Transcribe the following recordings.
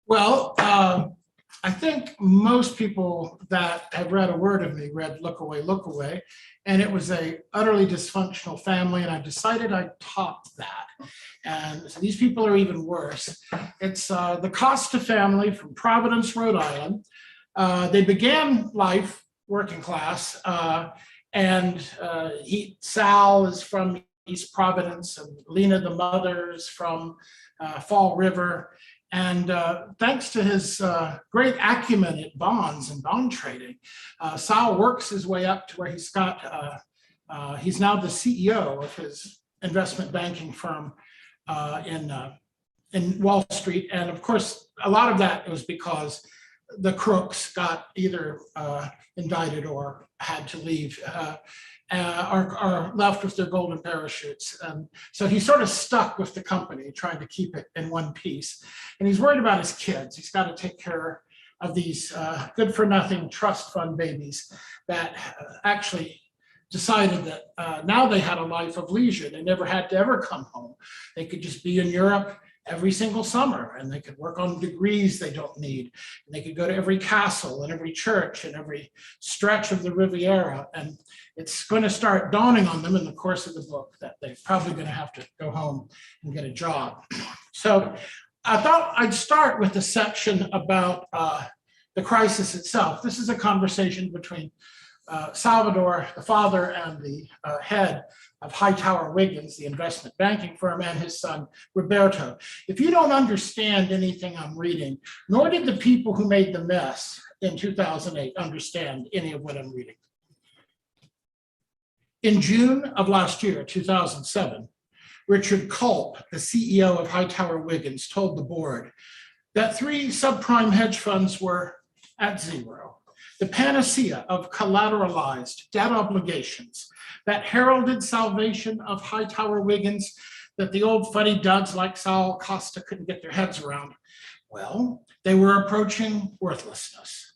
Well, I think most people that have read a word of me read Lookaway, Lookaway, and it was a utterly dysfunctional family, and I decided I'd top that. And so these people are even worse. It's the Costa family from Providence, Rhode Island. They began life working class, and Sal is from East Providence, and Lena, the mother, is from Fall River. And thanks to his great acumen at bonds and bond trading, Sal works his way up to where he's now the CEO of his investment banking firm in Wall Street. And of course, a lot of that was because the crooks got either indicted or had to leave, are left with their golden parachutes. So he's sort of stuck with the company, trying to keep it in one piece. And he's worried about his kids. He's got to take care of these good-for-nothing trust fund babies that actually decided that now they had a life of leisure. They never had to ever come home. They could just be in Europe every single summer, and they could work on degrees they don't need. And they could go to every castle and every church and every stretch of the Riviera. And it's going to start dawning on them in the course of the book that they're probably going to have to go home and get a job. So I thought I'd start with a section about the crisis itself. This is a conversation between Salvador, the father, and the head of Hightower Wiggins, the investment banking firm, and his son, Roberto. If you don't understand anything I'm reading, nor did the people who made the mess in 2008 understand any of what I'm reading. In June of last year, 2007, Richard Culp, the CEO of Hightower Wiggins, told the board that 3 subprime hedge funds were at zero, the panacea of collateralized debt obligations that heralded salvation of Hightower Wiggins, that the old fuddy-dudds like Sal Costa couldn't get their heads around. Well, they were approaching worthlessness.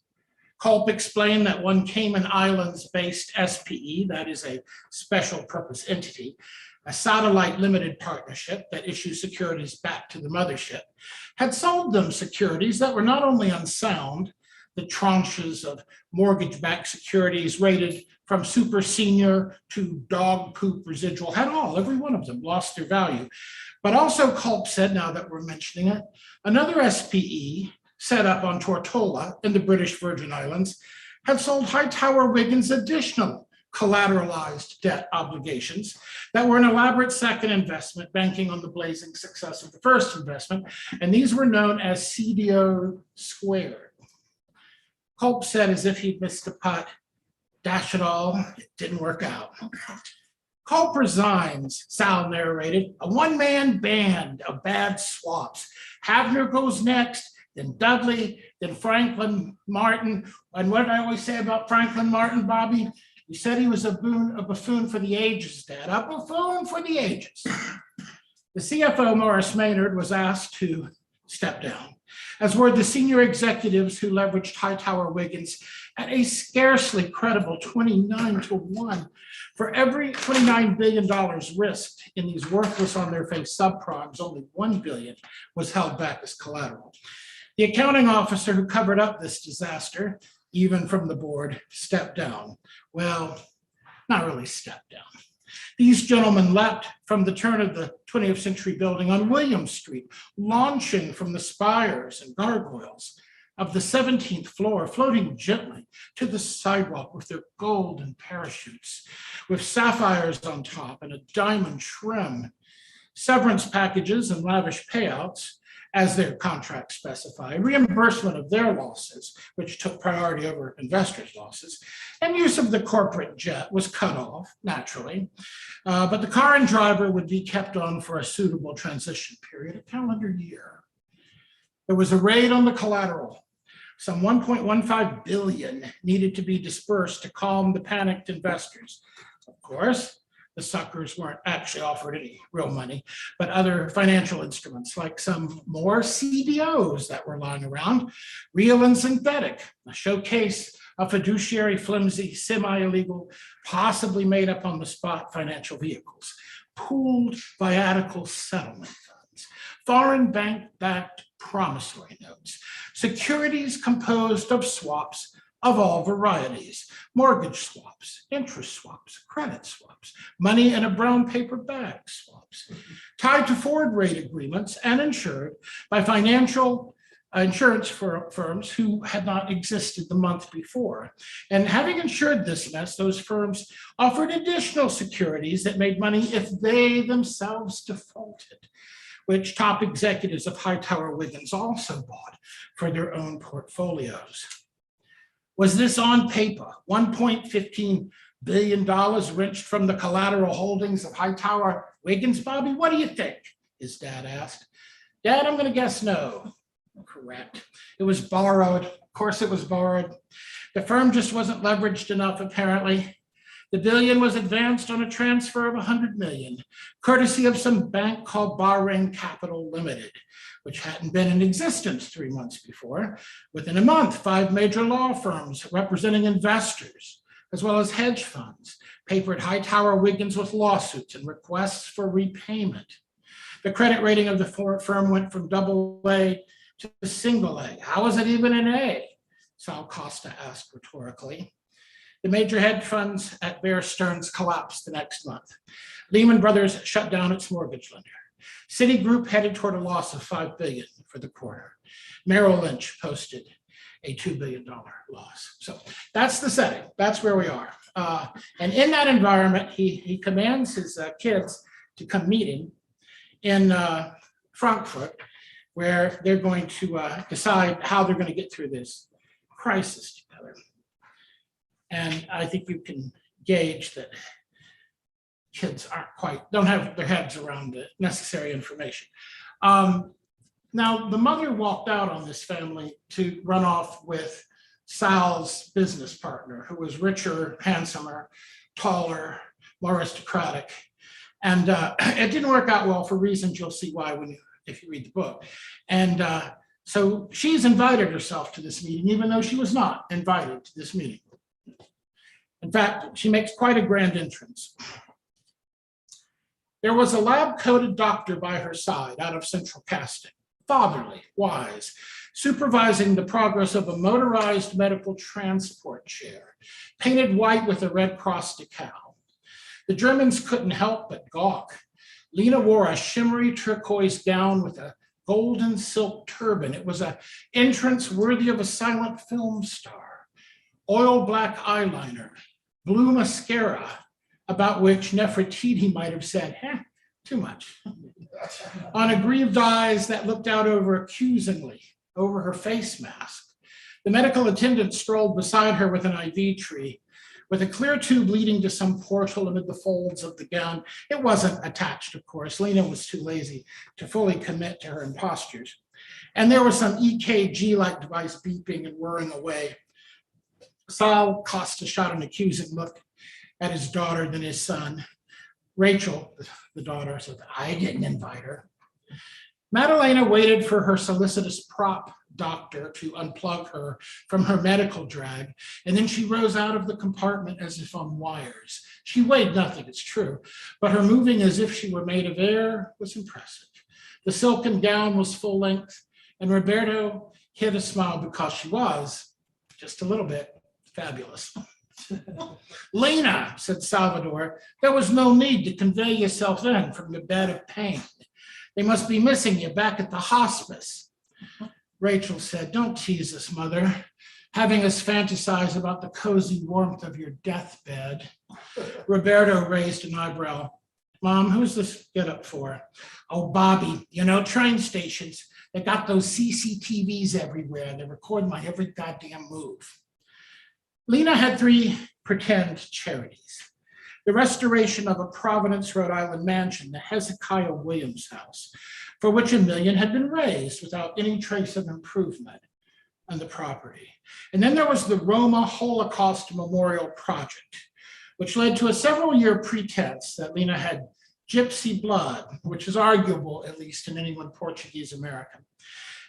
Culp explained that one Cayman Islands-based SPE, that is a special purpose entity, a satellite limited partnership that issues securities back to the mothership, had sold them securities that were not only unsound, the tranches of mortgage-backed securities rated from super senior to dog poop residual every one of them lost their value. But also Culp said, now that we're mentioning it, another SPE set up on Tortola in the British Virgin Islands had sold Hightower Wiggins additional collateralized debt obligations that were an elaborate second investment banking on the blazing success of the first investment. And these were known as CDO squared. Culp said, as if he'd missed a putt, dash it all, it didn't work out. Culp resigns, Sal narrated, a one-man band of bad swaps. Havner goes next, then Dudley, then Franklin Martin. And what did I always say about Franklin Martin, Bobby? He said he was a buffoon for the ages, Dad, a buffoon for the ages. The CFO, Morris Maynard, was asked to step down, as were the senior executives who leveraged Hightower Wiggins at a scarcely credible 29-to-1. For every $29 billion risked in these worthless on their face subprimes, only $1 billion was held back as collateral. The accounting officer who covered up this disaster, even from the board, stepped down. Well, not really stepped down. These gentlemen leapt from the turn of the 20th century building on William Street, launching from the spires and gargoyles of the 17th floor, floating gently to the sidewalk with their golden parachutes, with sapphires on top and a diamond trim, severance packages and lavish payouts, as their contracts specify, reimbursement of their losses, which took priority over investors' losses, and use of the corporate jet was cut off, naturally. But the car and driver would be kept on for a suitable transition period, a calendar year. There was a raid on the collateral. Some 1.15 billion needed to be dispersed to calm the panicked investors. Of course, the suckers weren't actually offered any real money, but other financial instruments like some more CDOs that were lying around, real and synthetic, a showcase of fiduciary, flimsy, semi-illegal, possibly made up on the spot financial vehicles, pooled viatical settlement funds, foreign bank-backed promissory notes, securities composed of swaps of all varieties, mortgage swaps, interest swaps, credit swaps, money in a brown paper bag swaps, tied to forward rate agreements and insured by financial insurance firms who had not existed the month before. And having insured this mess, those firms offered additional securities that made money if they themselves defaulted, which top executives of Hightower Wiggins also bought for their own portfolios. Was this on paper? $1.15 billion wrenched from the collateral holdings of Hightower Wiggins, Bobby? What do you think? His dad asked. Dad, I'm going to guess no. Correct. It was borrowed. Of course it was borrowed. The firm just wasn't leveraged enough, apparently. The billion was advanced on a transfer of $100 million, courtesy of some bank called Bahrain Capital Limited, which hadn't been in existence 3 months before. Within a month, 5 major law firms representing investors, as well as hedge funds, papered Hightower Wiggins with lawsuits and requests for repayment. The credit rating of the firm went from AA to single A. How is it even an A? Sal Costa asked rhetorically. The major hedge funds at Bear Stearns collapsed the next month. Lehman Brothers shut down its mortgage lender. Citigroup headed toward a loss of $5 billion for the quarter. Merrill Lynch posted a $2 billion loss. So that's the setting. That's where we are. And in that environment, he commands his kids to come meet him in Frankfurt, where they're going to decide how they're going to get through this crisis together. And I think you can gauge that kids don't have their heads around the necessary information. Now, the mother walked out on this family to run off with Sal's business partner, who was richer, handsomer, taller, more aristocratic. And it didn't work out well for reasons you'll see why if you read the book. And so she's invited herself to this meeting, even though she was not invited to this meeting. In fact, she makes quite a grand entrance. There was a lab-coated doctor by her side out of central casting, fatherly, wise, supervising the progress of a motorized medical transport chair, painted white with a Red Cross decal. The Germans couldn't help but gawk. Lena wore a shimmery turquoise gown with a golden silk turban. It was an entrance worthy of a silent film star. Oil black eyeliner, blue mascara, about which Nefertiti might have said, too much. On aggrieved eyes that looked out accusingly over her face mask. The medical attendant strolled beside her with an IV tree, with a clear tube leading to some portal amid the folds of the gown. It wasn't attached, of course. Lena was too lazy to fully commit to her impostures. And there was some EKG-like device beeping and whirring away. Sal Costa shot an accusing look at his daughter, then his son. Rachel, the daughter, said, I didn't invite her. Madalena waited for her solicitous prop doctor to unplug her from her medical drag, and then she rose out of the compartment as if on wires. She weighed nothing, it's true, but her moving as if she were made of air was impressive. The silken gown was full length, and Roberto hid a smile because she was, just a little bit, fabulous. Lena, said Salvador, there was no need to convey yourself in from your bed of pain. They must be missing you back at the hospice. Rachel said, don't tease us, mother, having us fantasize about the cozy warmth of your deathbed. Roberto raised an eyebrow. Mom, who's this get up for? Oh, Bobby, train stations, they got those CCTVs everywhere. They record my every goddamn move. Lena had 3 pretend charities. The restoration of a Providence, Rhode Island mansion, the Hezekiah Williams house, for which $1 million had been raised without any trace of improvement on the property. And then there was the Roma Holocaust Memorial Project, which led to a several-year pretense that Lena had gypsy blood, which is arguable, at least in anyone Portuguese American.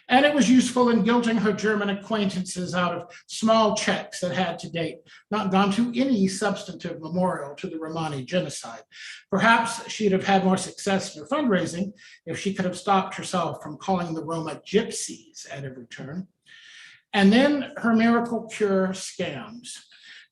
And it was useful in guilting her German acquaintances out of small checks that had to date not gone to any substantive memorial to the Romani genocide. Perhaps she'd have had more success in her fundraising if she could have stopped herself from calling the Roma gypsies at every turn. And then her miracle cure scams.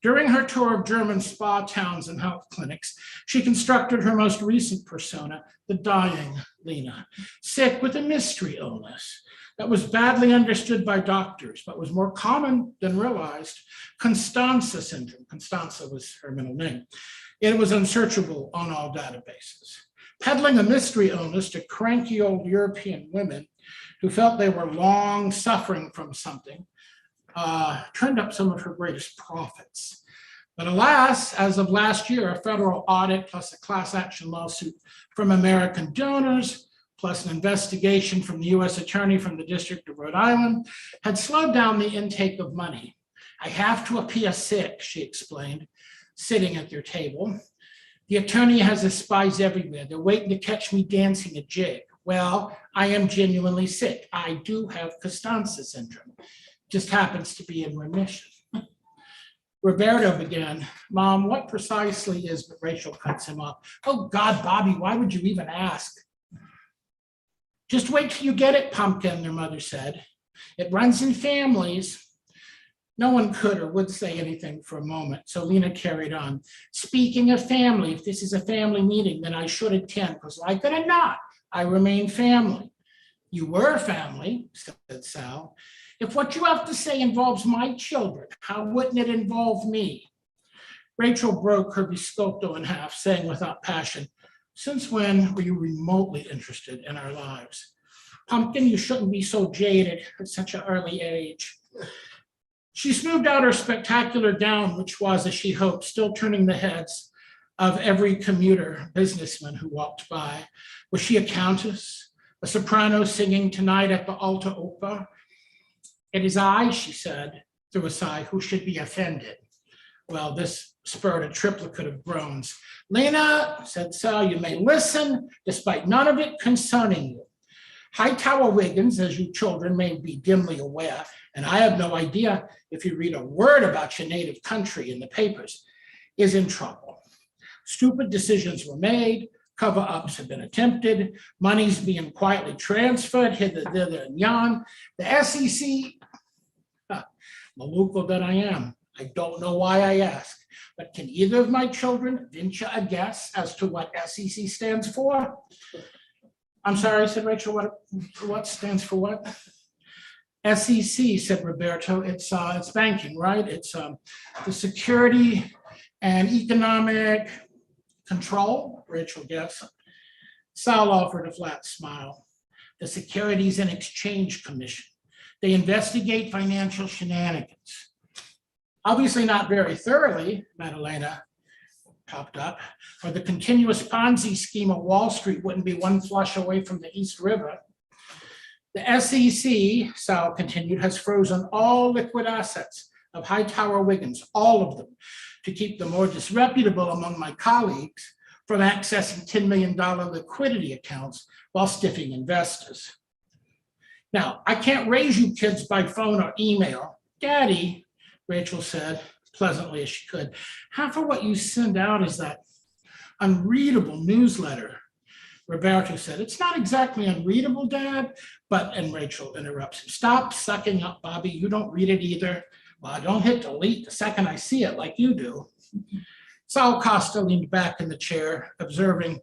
During her tour of German spa towns and health clinics, she constructed her most recent persona, the dying Lena, sick with a mystery illness that was badly understood by doctors, but was more common than realized, Constanza syndrome. Constanza was her middle name. It was unsearchable on all databases. Peddling a mystery illness to cranky old European women who felt they were long suffering from something turned up some of her greatest profits. But alas, as of last year, a federal audit plus a class action lawsuit from American donors, plus an investigation from the US attorney from the District of Rhode Island, had slowed down the intake of money. I have to appear sick, she explained, sitting at their table. The attorney has his spies everywhere. They're waiting to catch me dancing a jig. Well, I am genuinely sick. I do have Constanza syndrome. Just happens to be in remission. Roberto began, Mom, what precisely is, but Rachel cuts him off. Oh God, Bobby, why would you even ask? Just wait till you get it, Pumpkin, their mother said. It runs in families. No one could or would say anything for a moment, so Lena carried on. Speaking of family, if this is a family meeting, then I should attend, because like it or not, I remain family. You were family, said Sal. If what you have to say involves my children, how wouldn't it involve me? Rachel broke her biscotto in half, saying without passion, since when were you remotely interested in our lives? Pumpkin, you shouldn't be so jaded at such an early age. She smoothed out her spectacular gown, which was, as she hoped, still turning the heads of every commuter businessman who walked by. Was she a countess, a soprano singing tonight at the Alta Opera? It is I, she said, through a sigh, who should be offended. Well, this spurred a triplicate of groans. Lena, said Sal, you may listen, despite none of it concerning you. Hightower Wiggins, as you children may be dimly aware, and I have no idea if you read a word about your native country in the papers, is in trouble. Stupid decisions were made, cover-ups have been attempted, money's being quietly transferred hither, thither, and yon. The SEC, Maluco that I am, I don't know why I ask, but can either of my children venture a guess as to what SEC stands for? I'm sorry, said Rachel, what stands for what? SEC, said Roberto, it's banking, right? It's the Security and Economic Control, Rachel guessed. Sal offered a flat smile. The Securities and Exchange Commission. They investigate financial shenanigans. Obviously not very thoroughly, Madalena popped up, or the continuous Ponzi scheme of Wall Street wouldn't be one flush away from the East River. The SEC, Sal continued, has frozen all liquid assets of Hightower Wiggins, all of them, to keep the more disreputable among my colleagues from accessing $10 million liquidity accounts while stiffing investors. Now, I can't raise you kids by phone or email. Daddy, Rachel said, pleasantly as she could, half of what you send out is that unreadable newsletter. Roberto said, it's not exactly unreadable, Dad, but, and Rachel interrupts him, stop sucking up, Bobby, you don't read it either. Well, I don't hit delete the second I see it like you do. Sal Costa leaned back in the chair, observing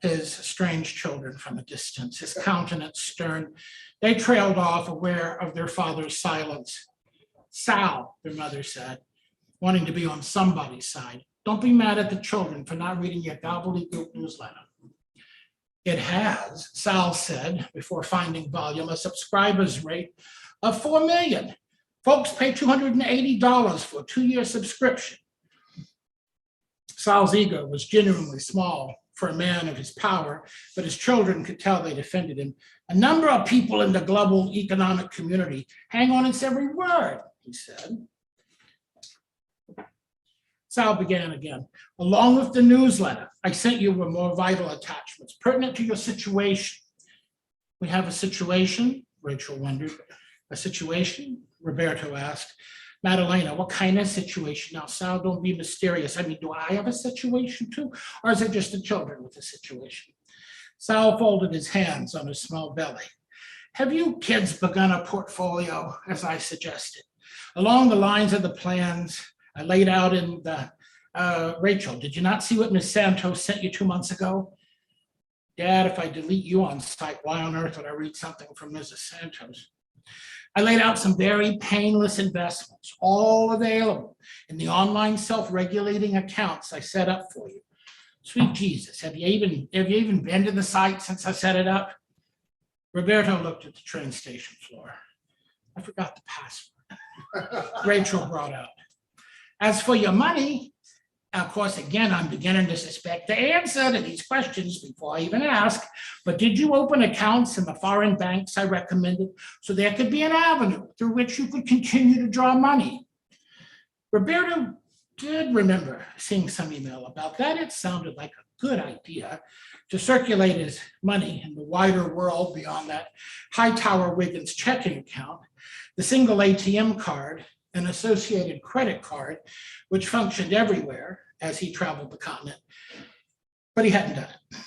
his strange children from a distance, his countenance stern. They trailed off, aware of their father's silence. Sal, their mother said, wanting to be on somebody's side. Don't be mad at the children for not reading your gobbledygook newsletter. It has, Sal said, before finding volume, a subscribers rate of 4 million. Folks pay $280 for a 2-year subscription. Sal's ego was genuinely small for a man of his power, but his children could tell they defended him. A number of people in the global economic community hang on its every word, he said. Sal began again. Along with the newsletter, I sent you with more vital attachments pertinent to your situation. We have a situation, Rachel wondered. A situation? Roberto asked. Madalena, what kind of situation? Now, Sal, don't be mysterious. I mean, do I have a situation too? Or is it just the children with a situation? Sal folded his hands on his small belly. Have you kids begun a portfolio, as I suggested, along the lines of the plans I laid out in the, Rachel, did you not see what Miss Santos sent you 2 months ago? Dad, if I delete you on site, why on earth would I read something from Mrs. Santos? I laid out some very painless investments, all available in the online self-regulating accounts I set up for you. Sweet Jesus, have you even been to the site since I set it up? Roberto looked at the train station floor. I forgot the password. Rachel brought out. As for your money, of course, again, I'm beginning to suspect the answer to these questions before I even ask, but did you open accounts in the foreign banks I recommended so there could be an avenue through which you could continue to draw money? Roberto did remember seeing some email about that. It sounded like a good idea to circulate his money in the wider world beyond that Hightower Wiggins checking account, the single ATM card, an associated credit card, which functioned everywhere as he traveled the continent, but he hadn't done it.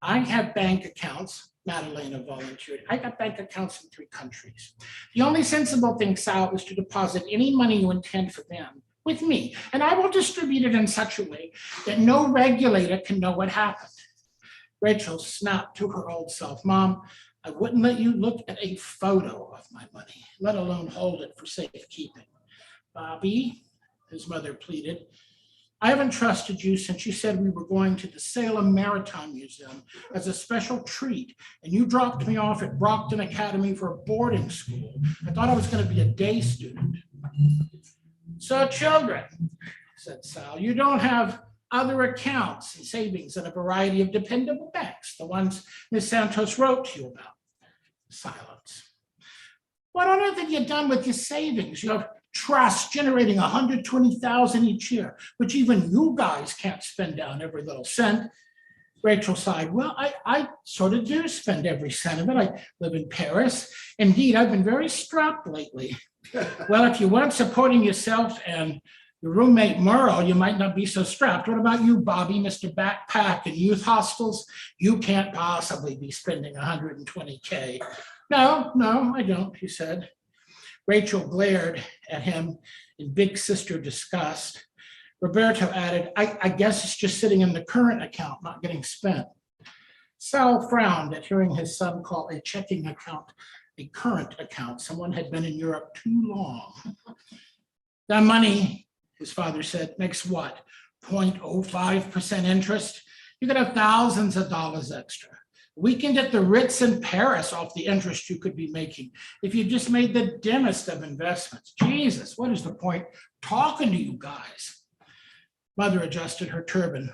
I have bank accounts, Madalena volunteered. I got bank accounts in 3 countries. The only sensible thing, Sal, is to deposit any money you intend for them with me, and I will distribute it in such a way that no regulator can know what happened. Rachel snapped to her old self, Mom, I wouldn't let you look at a photo of my money, let alone hold it for safekeeping. Bobby, his mother pleaded, I haven't trusted you since you said we were going to the Salem Maritime Museum as a special treat, and you dropped me off at Brockton Academy for a boarding school. I thought I was going to be a day student. So children, said Sal, you don't have other accounts and savings in a variety of dependable banks, the ones Ms. Santos wrote to you about. Silence. What on earth have you done with your savings? You have trust generating $120,000 each year, which even you guys can't spend down every little cent. Rachel sighed. Well, I sort of do spend every cent of it. I live in Paris. Indeed, I've been very strapped lately. Well, if you weren't supporting yourself and your roommate Merle, you might not be so strapped. What about you, Bobby, Mr. Backpack and youth hostels? You can't possibly be spending $120K. No, I don't, he said. Rachel glared at him in big sister disgust. Roberto added, I guess it's just sitting in the current account, not getting spent. Sal frowned at hearing his son call a checking account a current account. Someone had been in Europe too long. That money, his father said, makes what? 0.05% interest? You could have thousands of dollars extra. We can get the Ritz in Paris off the interest you could be making if you just made the dimmest of investments. Jesus, what is the point talking to you guys? Mother adjusted her turban.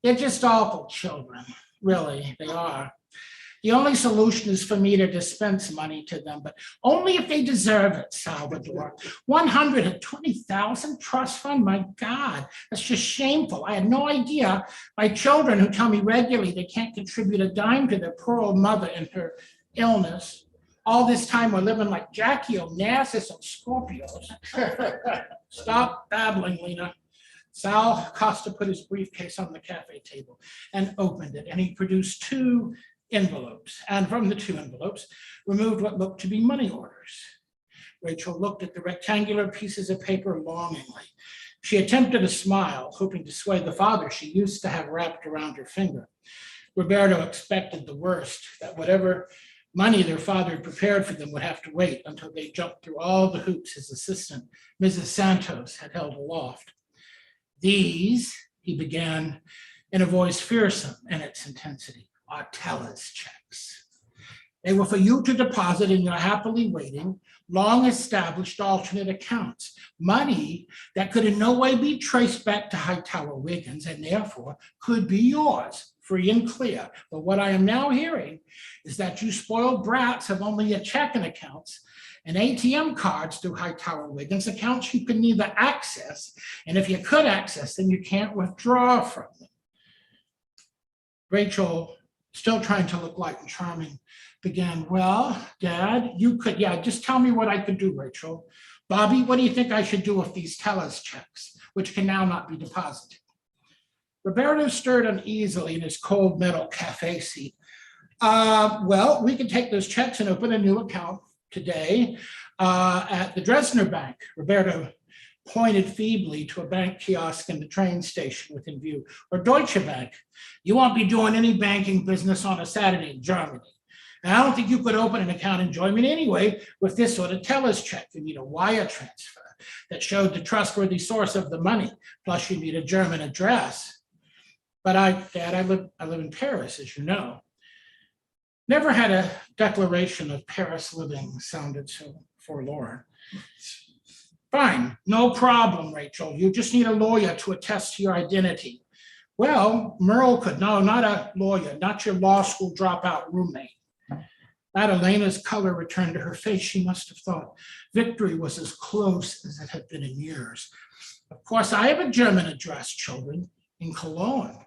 They're just awful children. Really, they are. The only solution is for me to dispense money to them, but only if they deserve it, Salvador. 120,000 trust fund? My God, that's just shameful. I had no idea. My children who tell me regularly they can't contribute a dime to their poor old mother in her illness. All this time we're living like Jackie Onassis and Scorpios. Stop babbling, Lena. Sal Costa put his briefcase on the cafe table and opened it, and he produced 2 envelopes, and from the 2 envelopes, removed what looked to be money orders. Rachel looked at the rectangular pieces of paper longingly. She attempted a smile, hoping to sway the father she used to have wrapped around her finger. Roberto expected the worst, that whatever money their father had prepared for them would have to wait until they jumped through all the hoops his assistant, Mrs. Santos, had held aloft. These, he began in a voice fearsome in its intensity, are teller's checks. They were for you to deposit in your happily waiting, long-established alternate accounts, money that could in no way be traced back to Hightower Wiggins and therefore could be yours, free and clear. But what I am now hearing is that you spoiled brats have only your checking accounts and ATM cards through Hightower Wiggins, accounts you can neither access, and if you could access them, you can't withdraw from them. Rachel, still trying to look light and charming, began, well, Dad, you could, yeah, just tell me what I could do, Rachel. Bobby, what do you think I should do with these tellers checks, which can now not be deposited? Roberto stirred uneasily in his cold metal cafe seat. Well, we can take those checks and open a new account today at the Dresdner Bank. Roberto pointed feebly to a bank kiosk in the train station within view, or Deutsche Bank. You won't be doing any banking business on a Saturday in Germany. And I don't think you could open an account in Germany anyway with this sort of teller's check. You need a wire transfer that showed the trustworthy source of the money. Plus, you need a German address. But Dad, I live in Paris, as you know. Never had a declaration of Paris living sounded so forlorn. Fine, no problem, Rachel. You just need a lawyer to attest to your identity. Well, Merle could, no, not a lawyer, not your law school dropout roommate. Madalena's color returned to her face. She must have thought victory was as close as it had been in years. Of course, I have a German address, children, in Cologne.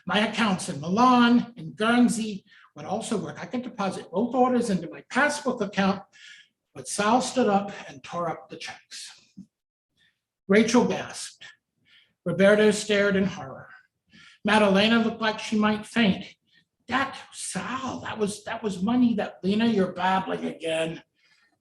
My accounts in Milan and Guernsey would also work. I could deposit both orders into my passbook account, but Sal stood up and tore up the checks. Rachel gasped. Roberto stared in horror. Madalena looked like she might faint. Sal, that was money that, Lena, you're babbling again.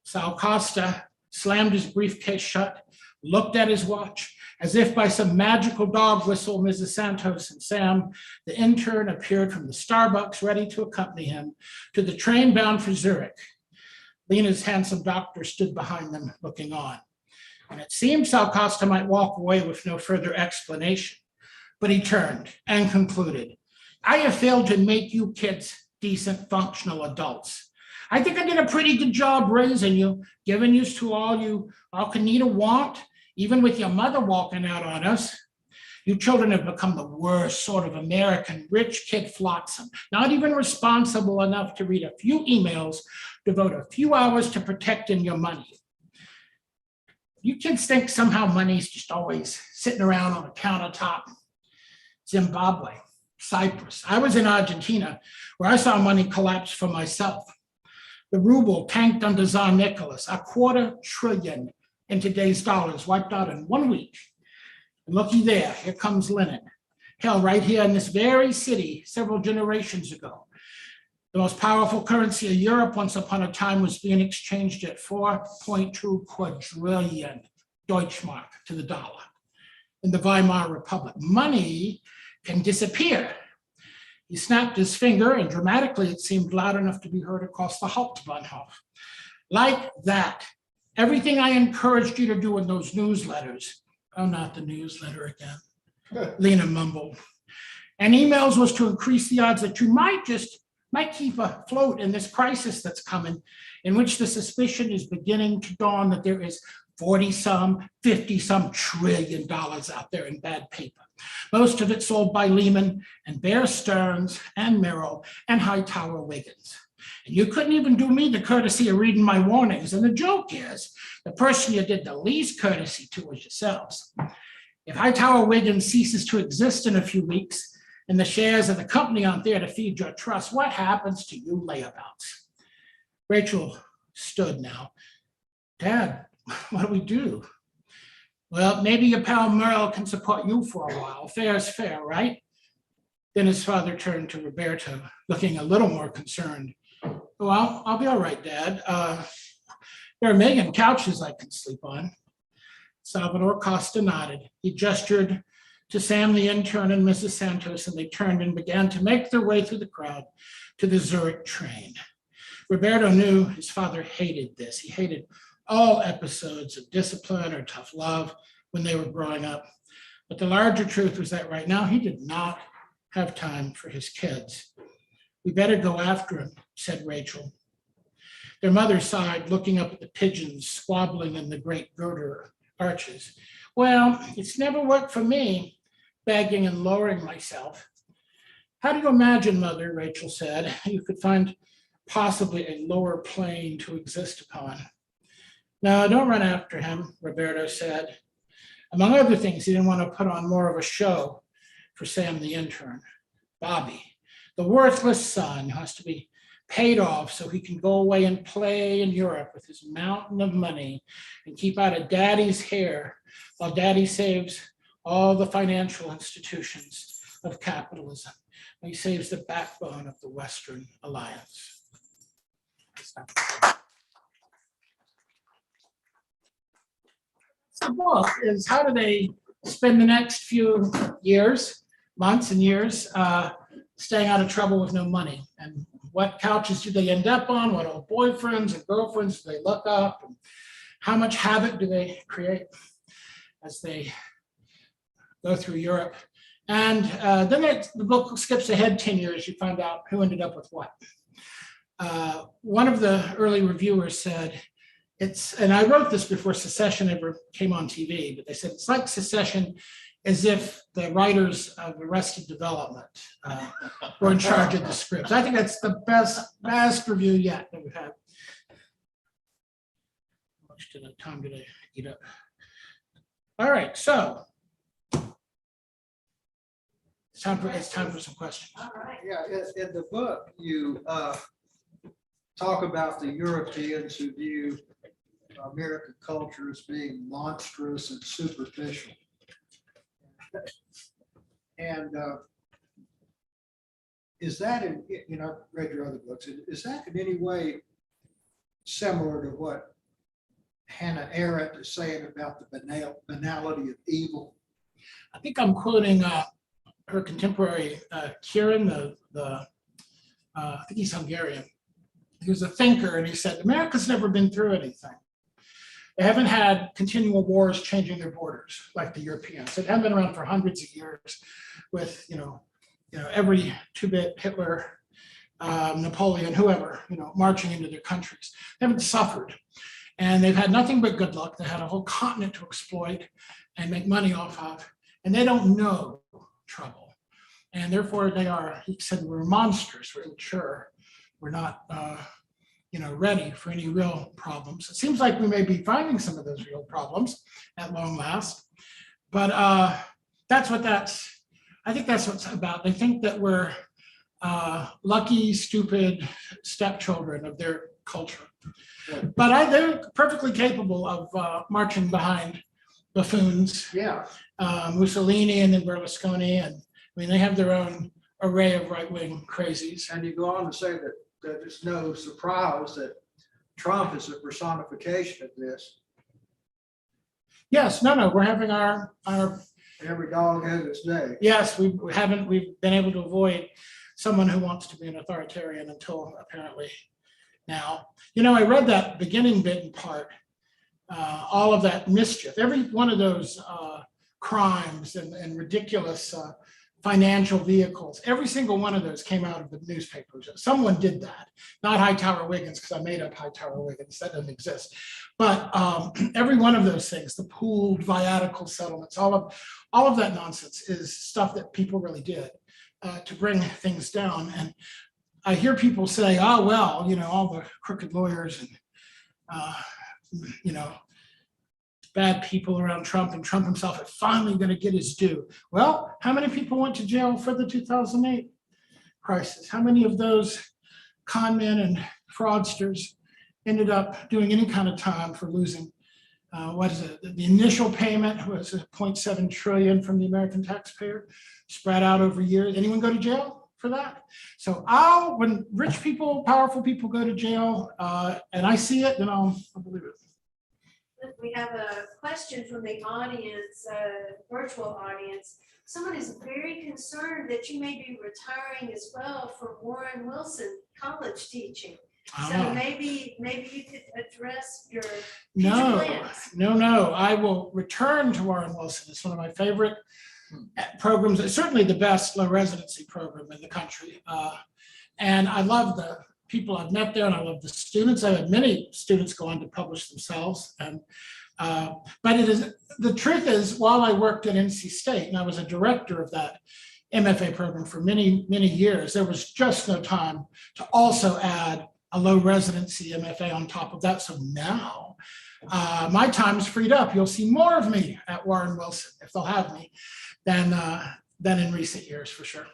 Sal Costa slammed his briefcase shut, looked at his watch. As if by some magical dog whistle, Mrs. Santos and Sam, the intern, appeared from the Starbucks, ready to accompany him to the train bound for Zurich. Lena's handsome doctor stood behind them, looking on. And it seemed Sal Costa might walk away with no further explanation. But he turned and concluded, I have failed to make you kids decent, functional adults. I think I did a pretty good job raising you, giving you to all you all can need or want, even with your mother walking out on us. You children have become the worst sort of American rich kid flotsam, not even responsible enough to read a few emails, devote a few hours to protecting your money. You kids think somehow money's just always sitting around on a countertop. Zimbabwe, Cyprus. I was in Argentina where I saw money collapse for myself. The ruble tanked under Tsar Nicholas, $250 billion in today's dollars, wiped out in 1 week. And looky there, here comes linen. Hell, right here in this very city several generations ago. The most powerful currency of Europe once upon a time was being exchanged at 4.2 quadrillion Deutschmark to the dollar. In the Weimar Republic, money can disappear. He snapped his finger and dramatically it seemed loud enough to be heard across the Hauptbahnhof. Like that, everything I encouraged you to do in those newsletters, oh, not the newsletter again, Lena mumbled, and emails was to increase the odds that you might keep afloat in this crisis that's coming, in which the suspicion is beginning to dawn that there is 40-some, 50-some trillion dollars out there in bad paper. Most of it sold by Lehman and Bear Stearns and Merrill and Hightower Wiggins. And you couldn't even do me the courtesy of reading my warnings. And the joke is, the person you did the least courtesy to was yourselves. If Hightower Wiggins ceases to exist in a few weeks and the shares of the company aren't there to feed your trust, what happens to you layabouts? Rachel stood now. Dad, what do we do? Well, maybe your pal Merle can support you for a while. Fair is fair, right? Then his father turned to Roberto, looking a little more concerned. Well, I'll be all right, Dad. There are a million couches I can sleep on. Salvador Costa nodded. He gestured to Sam, the intern, and Mrs. Santos, and they turned and began to make their way through the crowd to the Zurich train. Roberto knew his father hated this. He hated all episodes of discipline or tough love when they were growing up. But the larger truth was that right now he did not have time for his kids. We better go after him, said Rachel. Their mother sighed, looking up at the pigeons squabbling in the great girder arches. Well, it's never worked for me, begging and lowering myself. How do you imagine, Mother, Rachel said, you could find possibly a lower plane to exist upon? No, don't run after him, Roberto said. Among other things, he didn't want to put on more of a show for Sam the intern. Bobby, the worthless son, who has to be paid off so he can go away and play in Europe with his mountain of money and keep out of daddy's hair while daddy saves all the financial institutions of capitalism. He saves the backbone of the Western Alliance. The book is how do they spend the next few years, months and years, staying out of trouble with no money, and what couches do they end up on, what old boyfriends and girlfriends do they look up, and how much havoc do they create as they go through Europe. And then the book skips ahead 10 years, you find out who ended up with what. One of the early reviewers said, and I wrote this before Secession ever came on TV, but they said it's like Secession as if the writers of Arrested Development were in charge of the scripts. I think that's the best review yet that we've had. How much time did I eat up? All right, so it's time for some questions. All right. Yeah, in the book, you talk about the Europeans who view American culture as being monstrous and superficial. And is that I've read your other books, is that in any way similar to what Hannah Arendt is saying about the banality of evil? I think I'm quoting her contemporary Kieran, I think he's Hungarian. He was a thinker, and he said, America's never been through anything. They haven't had continual wars changing their borders like the Europeans. They haven't been around for hundreds of years with, every two-bit Hitler, Napoleon, whoever, marching into their countries. They haven't suffered. And they've had nothing but good luck. They had a whole continent to exploit and make money off of. And they don't know trouble. And therefore he said, we're monsters, we're immature. We're not, ready for any real problems. It seems like we may be finding some of those real problems at long last, but I think that's what's about. They think that we're lucky, stupid stepchildren of their culture. But they're perfectly capable of marching behind buffoons, Mussolini and then Berlusconi, and they have their own array of right-wing crazies. And you go on to say that it's no surprise that Trump is a personification of this. Yes, no, we're having our every dog has its day. Yes, we've been able to avoid someone who wants to be an authoritarian until apparently now. I read that beginning bit and part, all of that mischief, every one of those crimes and ridiculous financial vehicles, every single one of those came out of the newspapers. Someone did that, not Hightower-Wiggins, because I made up Hightower-Wiggins, that doesn't exist. But every one of those things, the pooled viatical settlements, all of that nonsense is stuff that people really did to bring things down. And I hear people say, oh, well, all the crooked lawyers and, bad people around Trump, and Trump himself are finally going to get his due. Well, how many people went to jail for the 2008 crisis? How many of those con men and fraudsters ended up doing any kind of time for losing, the initial payment was 0.7 trillion from the American taxpayer, spread out over years. Anyone go to jail for that? So when rich people, powerful people go to jail, and I see it, then I'll believe it. We have a question from the audience, virtual audience. Someone is very concerned that you may be retiring as well from Warren Wilson college teaching. So maybe you could address your future plans. No. I will return to Warren Wilson. It's one of my favorite programs. It's certainly the best low residency program in the country. And I love the people I've met there, and I love the students. I had many students go on to publish themselves. And but the truth is, while I worked at NC State and I was a director of that MFA program for many, many years, there was just no time to also add a low residency MFA on top of that. So now my time is freed up. You'll see more of me at Warren Wilson, if they'll have me, than in recent years, for sure.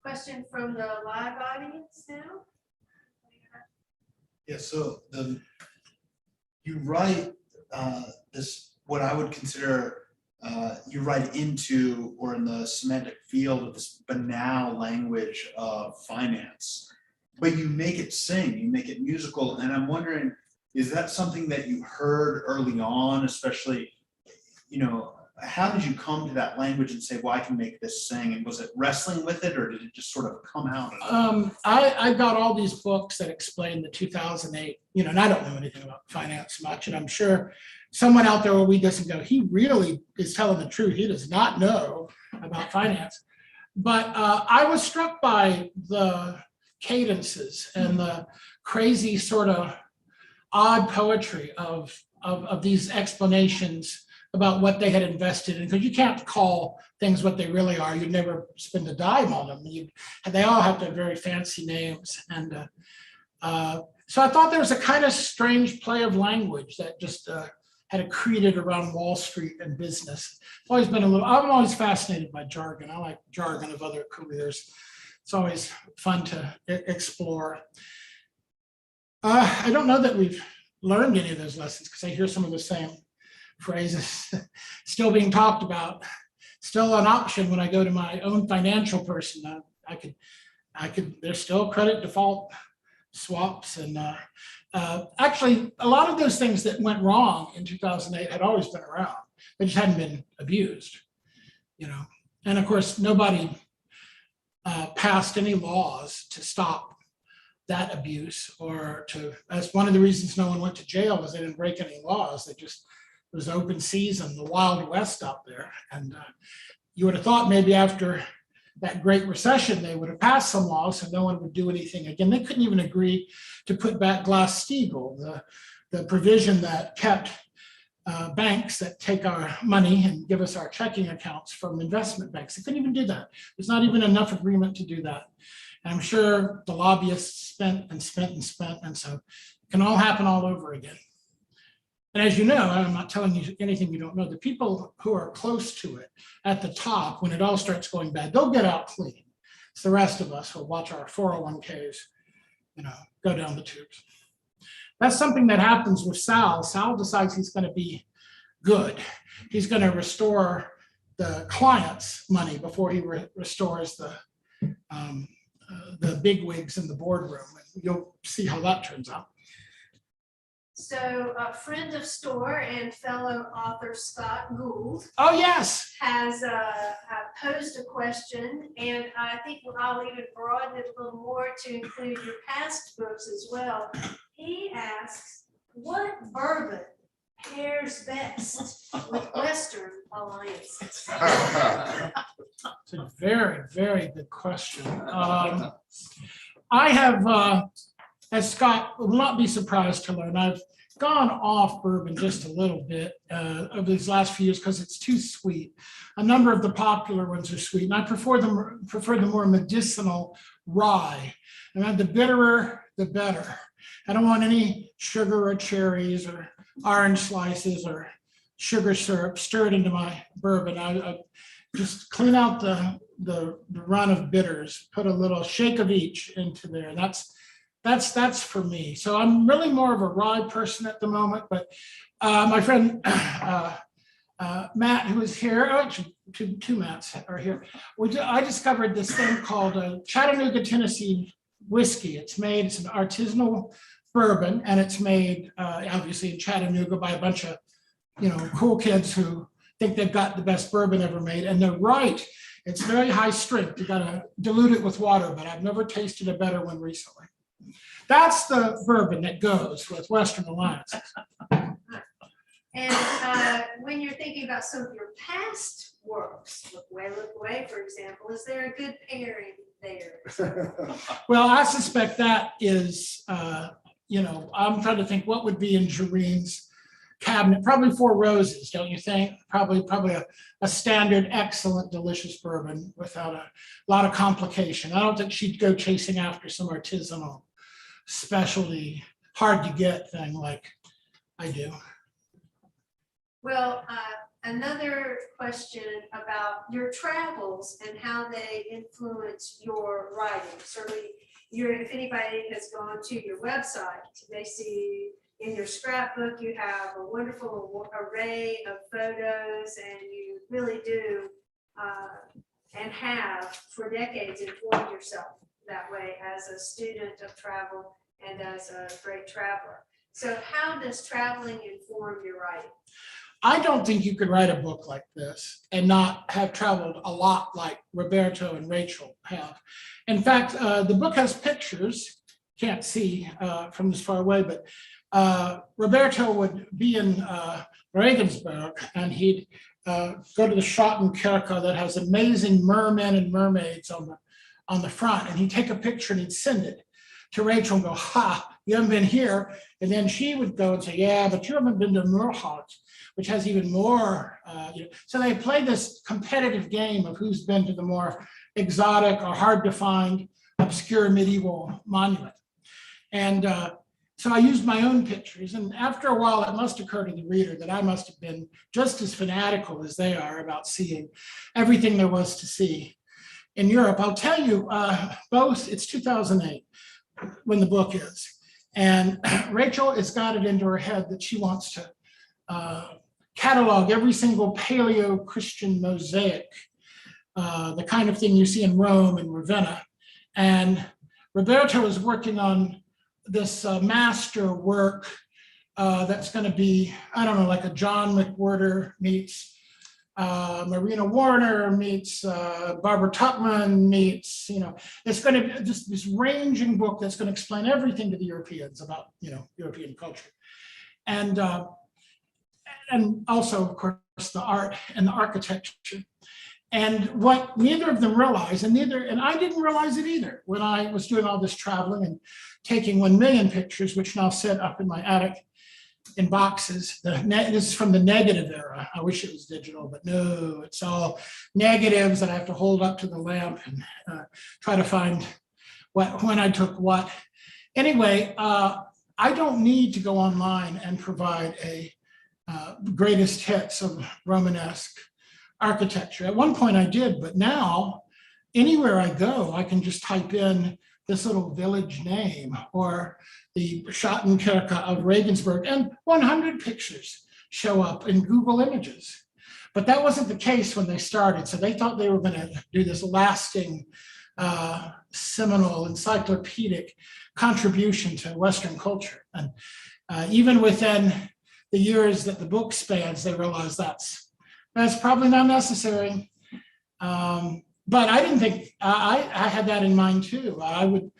Question from the live audience now. Yeah, so you write this, what I would consider, you write into or in the semantic field of this banal language of finance, but you make it sing, you make it musical, and I'm wondering, is that something that you heard early on, especially, you know, how did you come to that language and say, well, I can make this sing? And was it wrestling with it, or did it just sort of come out? I got all these books that explain the 2008, and I don't know anything about finance much, and I'm sure someone out there will read this and go, he really is telling the truth. He does not know about finance. But I was struck by the cadences and the crazy sort of odd poetry of these explanations about what they had invested in, because you can't call things what they really are. You'd never spend a dime on them. They all have to have very fancy names. And so I thought there was a kind of strange play of language that just had accreted around Wall Street and business. It's always been I'm always fascinated by jargon. I like jargon of other careers. It's always fun to explore. I don't know that we've learned any of those lessons, because I hear some of the same phrases still being talked about, still an option when I go to my own financial person. I could, there's still credit default swaps, and actually a lot of those things that went wrong in 2008 had always been around. They just hadn't been abused, and of course nobody passed any laws to stop that abuse, or that's one of the reasons no one went to jail, was they didn't break any laws. They just, it was open season, the Wild West out there. And you would have thought maybe after that Great Recession, they would have passed some laws so no one would do anything again. They couldn't even agree to put back Glass-Steagall, the provision that kept banks that take our money and give us our checking accounts from investment banks. They couldn't even do that. There's not even enough agreement to do that. And I'm sure the lobbyists spent and spent and spent, and so it can all happen all over again. And as you know, I'm not telling you anything you don't know, the people who are close to it at the top, when it all starts going bad, they'll get out clean. It's the rest of us who'll watch our 401ks, go down the tubes. That's something that happens with Sal. Sal decides he's going to be good. He's going to restore the client's money before he restores the bigwigs in the boardroom. And you'll see how that turns out. So a friend of Store and fellow author Scott Gould. Oh, yes. Has posed a question, and I think I'll even broaden it a little more to include your past books as well. He asks, what bourbon pairs best with Western alliances? It's a very, very good question. I have, as Scott will not be surprised to learn, I've gone off bourbon just a little bit over these last few years because it's too sweet. A number of the popular ones are sweet, and I prefer the more medicinal rye. And the bitterer, the better. I don't want any sugar or cherries or orange slices or sugar syrup stirred into my bourbon. I just clean out the run of bitters, put a little shake of each into there. And that's for me. So I'm really more of a rye person at the moment, but my friend Matt, who is here, actually two Matts are here. I discovered this thing called Chattanooga, Tennessee whiskey. It's an artisanal bourbon, and it's made obviously in Chattanooga by a bunch of cool kids who think they've got the best bourbon ever made, and they're right. It's very high strength. You got to dilute it with water, but I've never tasted a better one recently. That's the bourbon that goes with Western alliances. And when you're thinking about some of your past works, Lookaway, for example, is there a good pairing there? Well, I suspect that is, I'm trying to think what would be in Jareen's cabinet. Probably Four Roses, don't you think? Probably a standard, excellent, delicious bourbon without a lot of complication. I don't think she'd go chasing after some artisanal specialty, hard to get thing like I do. Well, another question about your travels and how they influence your writing. Certainly, if anybody has gone to your website, they see in your scrapbook, you have a wonderful array of photos, and you really do, and have for decades informed yourself that way as a student of travel and as a great traveler. So how does traveling inform your writing? I don't think you could write a book like this and not have traveled a lot like Roberto and Rachel have. In fact, the book has pictures, can't see from this far away, but Roberto would be in Regensburg, and he'd go to the Schottenkirche that has amazing mermen and mermaids on the front, and he'd take a picture and he'd send it to Rachel and go, ha, you haven't been here. And then she would go and say, yeah, but you haven't been to Murholt, which has even more. So they play this competitive game of who's been to the more exotic or hard to find, obscure medieval monument. And so I used my own pictures. And after a while, it must occur to the reader that I must have been just as fanatical as they are about seeing everything there was to see in Europe. I'll tell you, both, it's 2008 when the book is. And Rachel has got it into her head that she wants to catalog every single Paleo-Christian mosaic, the kind of thing you see in Rome and Ravenna. And Roberto is working on this master work that's going to be, I don't know, like a John McWhorter meets Marina Warner meets Barbara Tuchman meets, it's going to be just this ranging book that's going to explain everything to the Europeans about, European culture. And also, of course, the art and the architecture. And what neither of them realized, and I didn't realize it either when I was doing all this traveling and taking 1 million pictures, which now sit up in my attic in boxes. This is from the negative era. I wish it was digital, but no, it's all negatives that I have to hold up to the lamp and try to find when I took what. Anyway, I don't need to go online and provide a greatest hits of Romanesque architecture. At one point I did, but now anywhere I go, I can just type in this little village name or the Schottenkirche of Regensburg, and 100 pictures show up in Google Images. But that wasn't the case when they started. So they thought they were going to do this lasting, seminal, encyclopedic contribution to Western culture. And even within the years that the book spans, they realized that's probably not necessary. But I didn't think, I had that in mind too. I would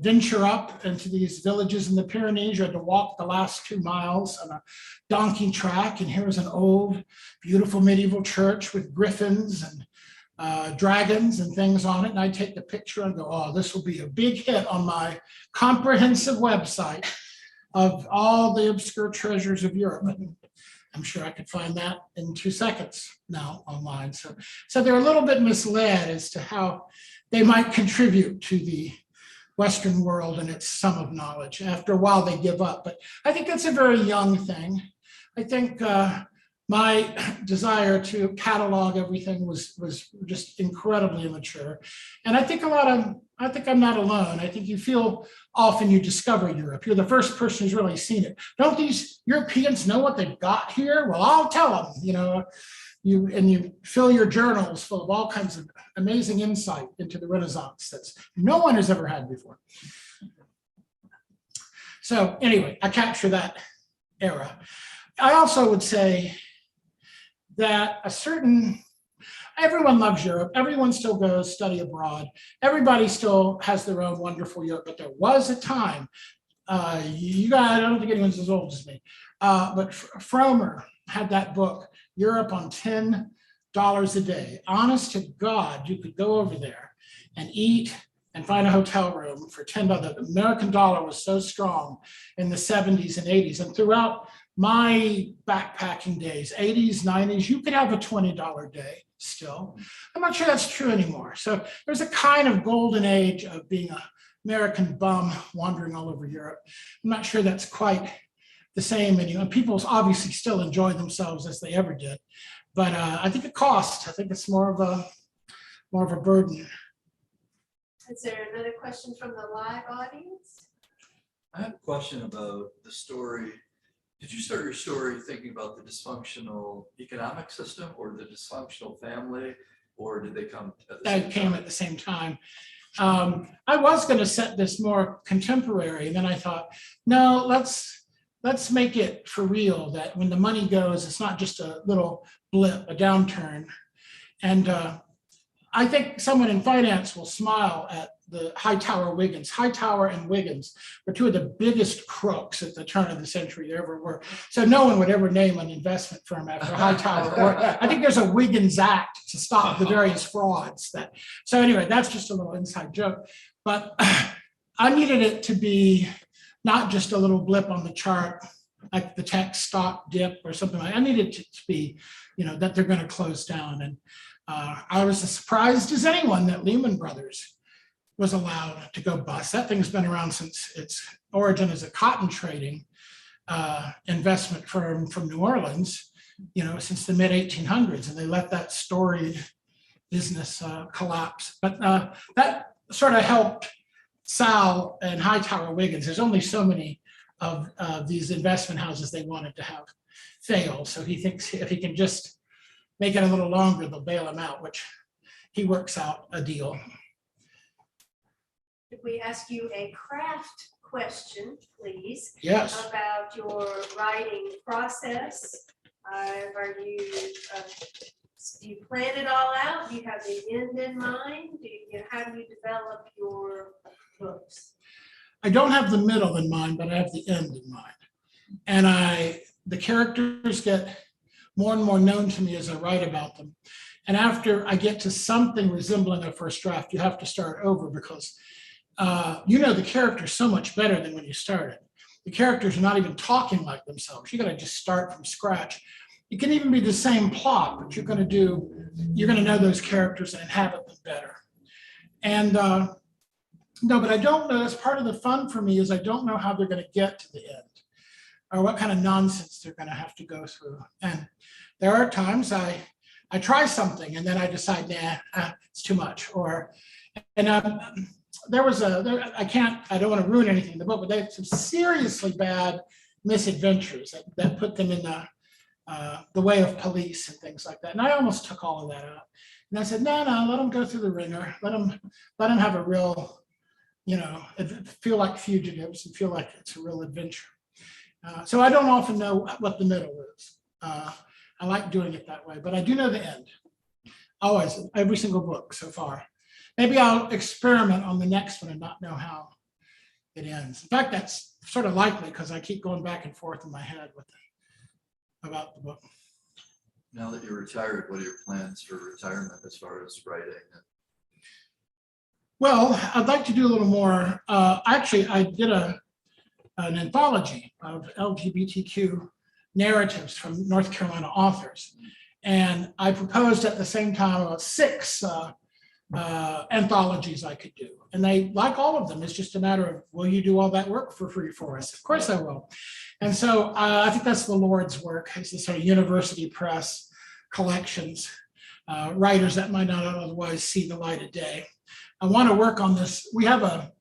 venture up into these villages in the Pyrenees. You had to walk the last 2 miles on a donkey track. And here's an old, beautiful medieval church with griffins and dragons and things on it. And I'd take the picture and go, oh, this will be a big hit on my comprehensive website of all the obscure treasures of Europe. And I'm sure I could find that in 2 seconds now online. So they're a little bit misled as to how they might contribute to the Western world and its sum of knowledge. After a while, they give up. But I think that's a very young thing. I think my desire to catalog everything was just incredibly immature. And I think I'm not alone. I think you feel often you discover Europe. You're the first person who's really seen it. Don't these Europeans know what they've got here? Well, I'll tell them, you fill your journals full of all kinds of amazing insight into the Renaissance that no one has ever had before. So anyway, I capture that era. I also would say that everyone loves Europe. Everyone still goes study abroad. Everybody still has their own wonderful Europe, but there was a time, I don't think anyone's as old as me, but Frommer had that book, Europe on $10 a day. Honest to God, you could go over there and eat and find a hotel room for $10. The American dollar was so strong in the 70s and 80s, and throughout my backpacking days, 80s, 90s, you could have a $20 day still. I'm not sure that's true anymore. So there's a kind of golden age of being an American bum wandering all over Europe. I'm not sure that's quite the same anymore. People obviously still enjoy themselves as they ever did. But I think it costs. I think it's more of a burden. Is there another question from the live audience? I have a question about the story. Did you start your story thinking about the dysfunctional economic system or the dysfunctional family, or did they come at the same That came time? at the same time. I was going to set this more contemporary, and then I thought, no, let's make it for real, that when the money goes, it's not just a little blip, a downturn. And I think someone in finance will smile at the Hightower Wiggins. Hightower and Wiggins were two of the biggest crooks at the turn of the century there ever were. So no one would ever name an investment firm after Hightower. Or I think there's a Wiggins Act to stop the various frauds. So anyway, that's just a little inside joke. But I needed it to be not just a little blip on the chart, like the tech stock dip or something like that. I needed it to be, that they're going to close down. And I was as surprised as anyone that Lehman Brothers was allowed to go bust. That thing's been around since its origin as a cotton trading investment firm from New Orleans, since the mid 1800s, and they let that storied business collapse. But that sort of helped Sal and Hightower Wiggins. There's only so many of these investment houses they wanted to have fail. So he thinks if he can just make it a little longer, they'll bail him out, which he works out a deal. If we ask you a craft question, please, Yes. about your writing process. Do you plan it all out? Do you have the end in mind? How do you develop your books? I don't have the middle in mind, but I have the end in mind. And the characters get more and more known to me as I write about them. And after I get to something resembling a first draft, you have to start over because the characters so much better than when you started. The characters are not even talking like themselves. You got to just start from scratch. It can even be the same plot, but you're going to know those characters and inhabit them better. And no, but I don't know. That's part of the fun for me is I don't know how they're going to get to the end or what kind of nonsense they're going to have to go through. And there are times I try something and then I decide, nah, it's too much. I don't want to ruin anything in the book, but they had some seriously bad misadventures that put them in the way of police and things like that. And I almost took all of that out. And I said, no, let them go through the ringer. Let them have a real, feel like fugitives and feel like it's a real adventure. So I don't often know what the middle is. I like doing it that way, but I do know the end. Always, every single book so far. Maybe I'll experiment on the next one and not know how it ends. In fact, that's sort of likely because I keep going back and forth in my head about the book. Now that you're retired, what are your plans for retirement as far as writing? Well, I'd like to do a little more. Actually, I did an anthology of LGBTQ narratives from North Carolina authors. And I proposed at the same time about 6 anthologies I could do. And they like all of them. It's just a matter of, will you do all that work for free for us? Of course I will. And so I think that's the Lord's work. It's the sort of university press collections, writers that might not otherwise see the light of day. I want to work on this. We have a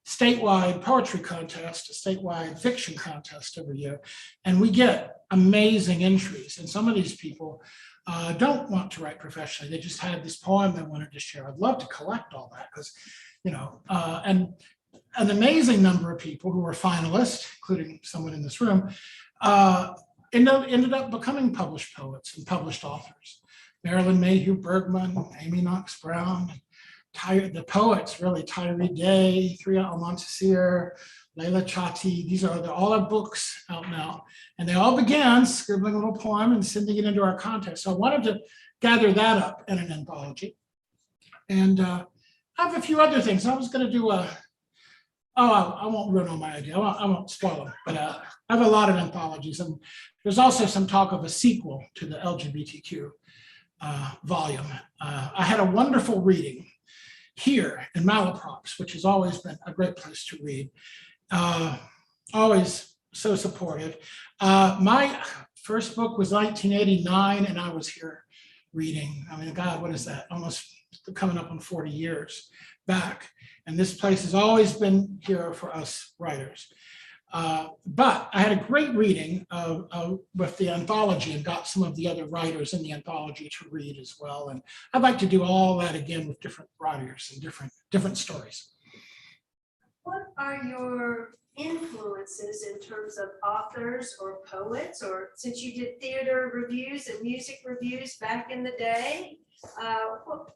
statewide poetry contest, a statewide fiction contest every year, and we get amazing entries. And some of these people don't want to write professionally. They just had this poem they wanted to share. I'd love to collect all that because, and an amazing number of people who were finalists, including someone in this room, ended up becoming published poets and published authors. Marilyn Mayhew Bergman, Amy Knox Brown, the poets, really, Tyree Day, Threa Almonteseer, Leila Chati. These are all our books out now. And they all began scribbling a little poem and sending it into our contest. So I wanted to gather that up in an anthology. And I have a few other things. I was going to do I won't ruin all my idea. I won't spoil them. But I have a lot of anthologies. And there's also some talk of a sequel to the LGBTQ volume. I had a wonderful reading here in Malaprops, which has always been a great place to read. Always so supportive. My first book was 1989, and I was here reading. I mean, God, what is that? Almost coming up on 40 years. back. And this place has always been here for us writers. But I had a great reading with the anthology and got some of the other writers in the anthology to read as well. And I'd like to do all that again with different writers and different stories. What are your influences in terms of authors or poets, or since you did theater reviews and music reviews back in the day,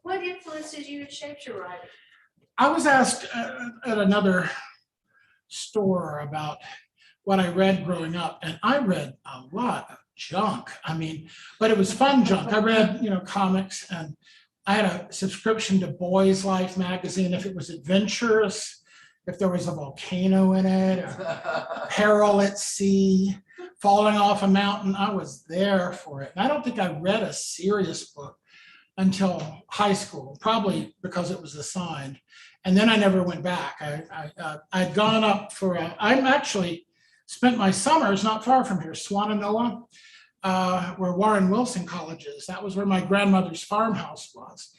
what influences you and shaped your writing? I was asked at another store about what I read growing up, and I read a lot of junk. I mean, but it was fun junk. I read, comics, and I had a subscription to Boys Life magazine. If it was adventurous, if there was a volcano in it, or peril at sea, falling off a mountain, I was there for it. And I don't think I read a serious book until high school, probably because it was assigned. And then I never went back. I'd gone up I'm actually spent my summers not far from here, Swananoa, where Warren Wilson College is. That was where my grandmother's farmhouse was.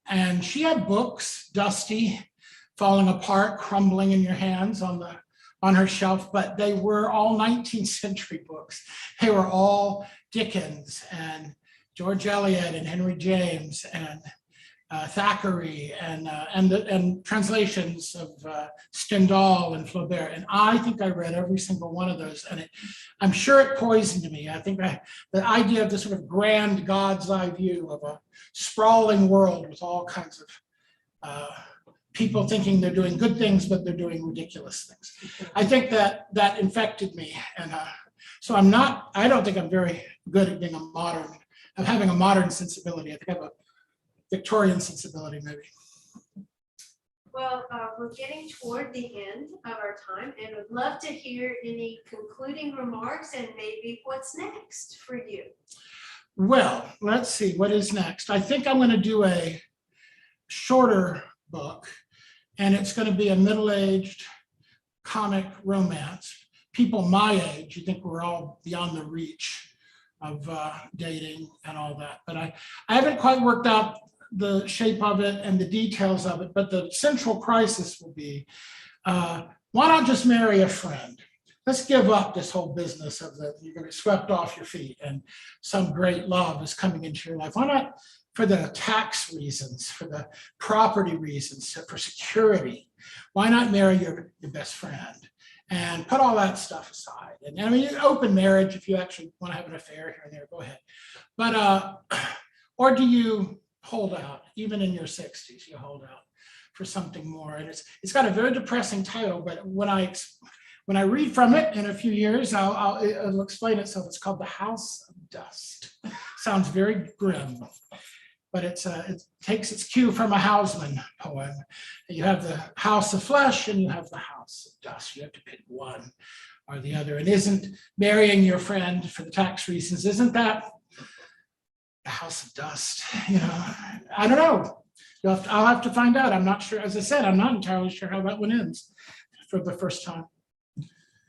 And she had books, dusty, falling apart, crumbling in your hands on her shelf, but they were all 19th century books. They were all Dickens and George Eliot and Henry James and Thackeray and translations of Stendhal and Flaubert. And I think I read every single one of those, and I'm sure it poisoned me. I think the idea of this sort of grand God's eye view of a sprawling world with all kinds of people thinking they're doing good things, but they're doing ridiculous things. I think that infected me. And so I don't think I'm very good at being of having a modern sensibility. I think I have a Victorian sensibility, maybe. Well, we're getting toward the end of our time, and would love to hear any concluding remarks and maybe what's next for you. Well, let's see, what is next? I think I'm going to do a shorter book, and it's going to be a middle-aged comic romance. People my age, you think we're all beyond the reach of dating and all that, but I haven't quite worked out the shape of it and the details of it, but the central crisis will be, why not just marry a friend? Let's give up this whole business of you're going to be swept off your feet and some great love is coming into your life. Why not, for the tax reasons, for the property reasons, for security, why not marry your best friend and put all that stuff aside? And I mean, open marriage, if you actually want to have an affair here and there, go ahead. But, or do you hold out, even in your 60s, you hold out for something more? And it's got a very depressing title, but when I read from it in a few years, I'll explain itself. It's called The House of Dust. Sounds very grim, but it takes its cue from a Hausman poem. You have the house of flesh and you have the house of dust. You have to pick one or the other. And isn't marrying your friend for the tax reasons, isn't that the house of dust? I don't know. I'll have to find out. I'm not sure. As I said, I'm not entirely sure how that one ends for the first time.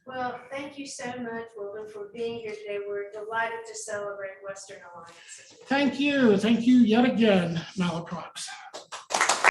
Well, thank you so much, Wilton, for being here today. We're delighted to celebrate Western Alliance. Thank you. Thank you yet again, Malaprops.